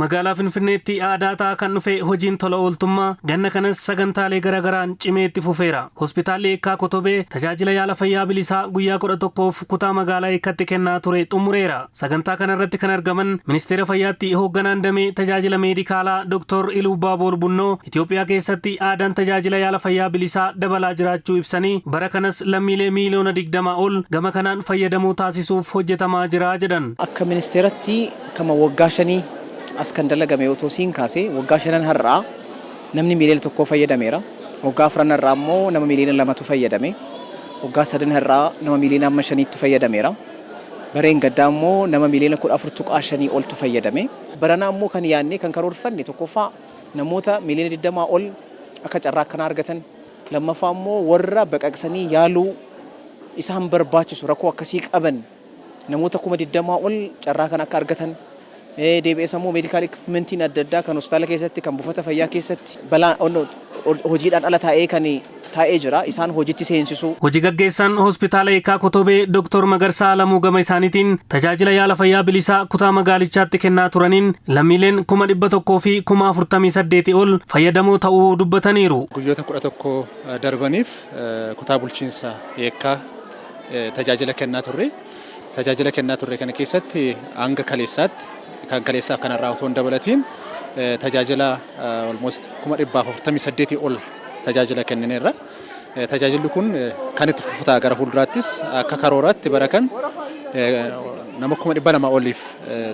Magaalaa Finfinneetti aadaa kan dhufe hojiin tola ooltummaa ganna kanas sagantaalee garaagaraan cimeetti fufeera. Hospitaalli Eekkaa Kotobee tajaajila yaala fayyaa bilisaa guyyaa 11f kutaa magaalaa Eekkaatti kennaa ture xumureera. Sagantaa kanarratti kan argaman Ministeera Fayyaatti hoogganaan damee tajaajila meedikaalaa Dr. Ilubbaa Boolbunnoo Itoophiyaa keessatti aadaan tajaajila yaala fayyaa bilisaa dabalaa jiraachuu ibsanii bara kanas lammiilee miiliyoona 20 ol gama kanaan fayyadamuu taasisuuf hojjetamaa jira jedhan. Akka ministeeratti kama waggaa 5 askan dalagame otoo siin kaasee waggaa 5 har'aa namni miiliyoona 1 fayyadameera. Waggaa 4 har'aa immoo nama miiliyoona 2tu fayyadame. Waggaa 3 har'aa nama miiliyoona 5tu fayyadameera. Bareen gaddaa immoo nama miiliyoona 14.5 oltu fayyadame. Baranaa immoo kan yaadne kan karoorfanne tokkoffaa namoota miiliyoona 20 ol akka carraa kana argatan. Lammaffaa immoo warra baqaqsanii yaaluu isaan barbaachisu rakkoo akkasii qaban namoota 20 ol carraa kan akka argatan. DBS ammoo medical equipmentiin adda addaa kan hospitaala keessatti kan buufata fayyaa keessatti balaan hojiidhaan ala taa'ee jira isaan hojiitti seensisu. Hojii gaggeessan hospitaala Eekkaa Kotobee Dr. Magarsaa Alamuu gama isaaniitiin tajaajila yaala fayyaa bilisaa kutaa magaalichaatti kennaa turaniin lammiileen 100,000 fi 48 ol fayyadamoo ta'uu dubbataniiru. Guyyoota 11 darbaniif kutaa bulchiinsa Eekkaa tajaajila kennaa turre. Tajaajila kennaa turre kana keessatti hanga kaleessaatti kan kaleessaaf kanarraa otoo hin dabalatiin tajaajila almost 148 ol tajaajila kennineerra. Tajaajilli kun kan itti fufutaa gara fuulduraattis akka karooraatti bara kan nama 200 oliif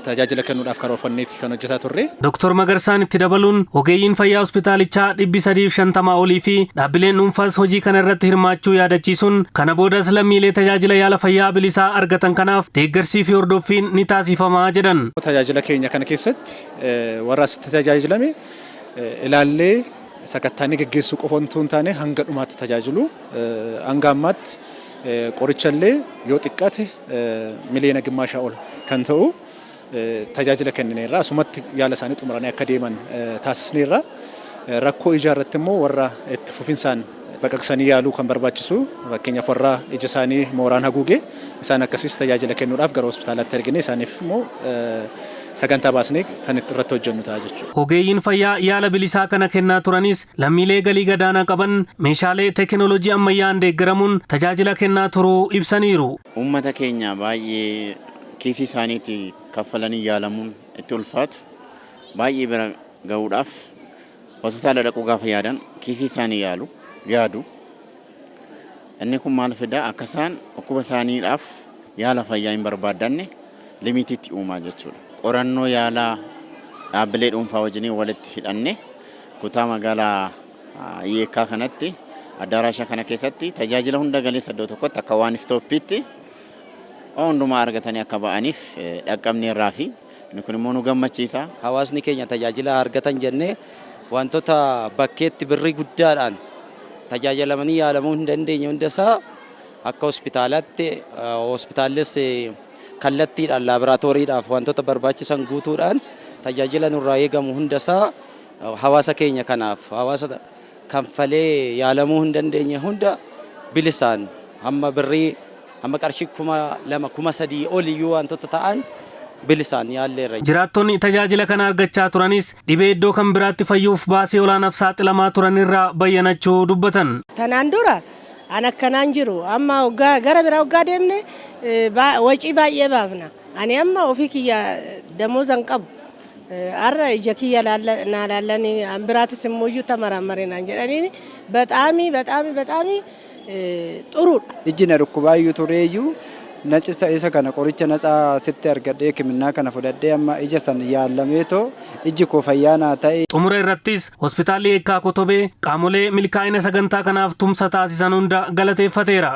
tajaajila kennuudhaaf karoorfanneeti kan hojjetaa turre. Dr. Magarsaan itti dabaluun ogeeyyiin fayyaa hospitaalichaa 350 olii fi dhaabbileen dhuunfaas hojii kana irratti hirmaachuu yaadachiisuun kana boodas lammiilee tajaajila yaala fayyaa bilisaa argatan kanaaf deeggarsii fi hordoffiin ni taasifamaa jedhan. Tajaajila keenya kana keessatti warra asitti tajaajilame ilaallee sakattaanii gaggeessuu qofa osoo hin taane hanga dhumaatti tajaajilu hanga ammaatti qorichallee yoo xiqqaate miliyoona 1.5 ol kan ta'u tajaajila kennineerra. Asumatti yaala isaanii xumuranii akka deeman taasisneerra. Rakkoo ijaa irratti immoo warra itti fufinsaan baqaqsanii yaaluu kan barbaachisu fakkeenyaaf warra ija isaanii mooraan haguuge isaan akkasiis tajaajila kennuudhaaf gara hospitaalaatti ergine isaaniif immoo sagantaa baasnee kan irratti hojjennu ta'a jechuudha. Ogeeyyiin fayyaa yaala bilisaa kana kennaa turanis lammiilee galii gadaanaa qaban meeshaalee teekinooloojii ammayyaan deeggaramuun tajaajila kennaa turuu ibsaniiru. Uummata keenya baay'ee kiisii isaaniitti kaffalanii yaalamuun itti ulfaatu baay'ee bira gahuudhaaf hospitaala dhaquu gaafa yaadan kiisii isaanii yaadu. Inni kun maal fidaa akka isaan dhukkuba isaaniidhaaf yaala fayyaa hin barbaaddanne limitiitti uumaa jechuudha. Qorannoo yaalaa dhaabbilee dhuunfaa wajjin walitti hidhanne kutaa magaalaa Eekkaa kanatti addaraasha kana keessatti tajaajila hunda galeessa iddoo tokkotti akka waan istooppiitti hundumaa argatanii akka ba'aniif dhaqqabneerraa fi inni kun immoo nu gammachiisa. Hawaasni keenya tajaajila argatan jennee wantoota bakkeetti birrii guddaadhaan tajaajilamanii yaalamuu hin dandeenye hundasaa akka hospitaalaatti hospitaallis kallattiidhaan laaboraatooriidhaaf wantoota barbaachisan guutuudhaan tajaajila nurraa eegamu hundasaa hawaasa keenya kanaaf hawaasa kanfalee yaalamuu hin dandeenye hunda bilisaan hamma birrii hamma qarshii 2,000 oliyyuu wantoota ta'an bilisaan yaalleerra. Jiraattonni tajaajila kana argachaa turanis dhibee iddoo kan biraatti fayyuuf baasii olaanaaf saaxilamaa turanirraa bayyanachuu dubbatan. Tanaan dura an akkanaan jiru amma gara biraa waggaa deemne wacii baay'ee baafna. Ani amma ofii kiyya damoozan qabu. Arra ija kiyya naa laallanii biraatis immoo iyyuu tamaramare naan jedhanii bexaami xuruudha. Iji na dhukkubaayyuu tureeyyuu nacisa isa kana qoricha natsaa sitti argadhee kiminaa kana fudhadhee amma ija san yaalameetoo iji koo fayyaanaa ta'e. Xumura irrattis hospitaalli Eekkaa Kotobee qaamolee milkaa'ina sagantaa kanaaf tumsa taasisan hunda galateeffateera.